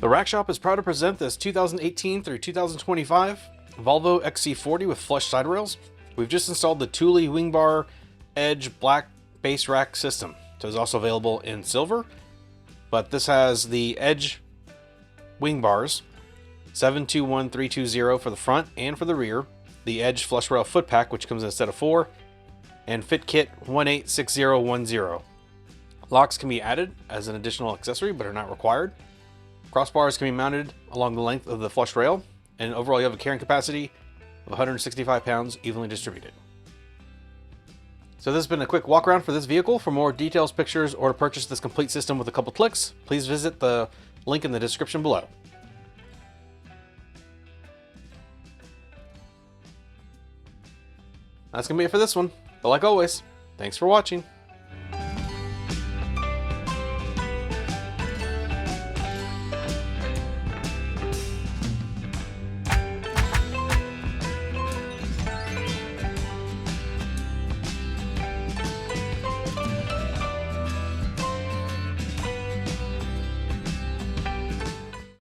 The Rack Shop is proud to present this 2018 through 2025 Volvo XC40 with flush side rails. We've just installed the Thule WingBar Edge Black base rack system. So it's also available in silver, but this has the Edge wing bars, 721320 for the front and for the rear, the Edge flush rail foot pack, which comes in a set of 4, and Fit Kit 186010. Locks can be added as an additional accessory, but are not required. Crossbars can be mounted along the length of the flush rail, and overall you have a carrying capacity of 165 pounds evenly distributed. So this has been a quick walk around for this vehicle. For more details, pictures, or to purchase this complete system with a couple clicks, please visit the link in the description below. That's going to be it for this one, but like always, thanks for watching.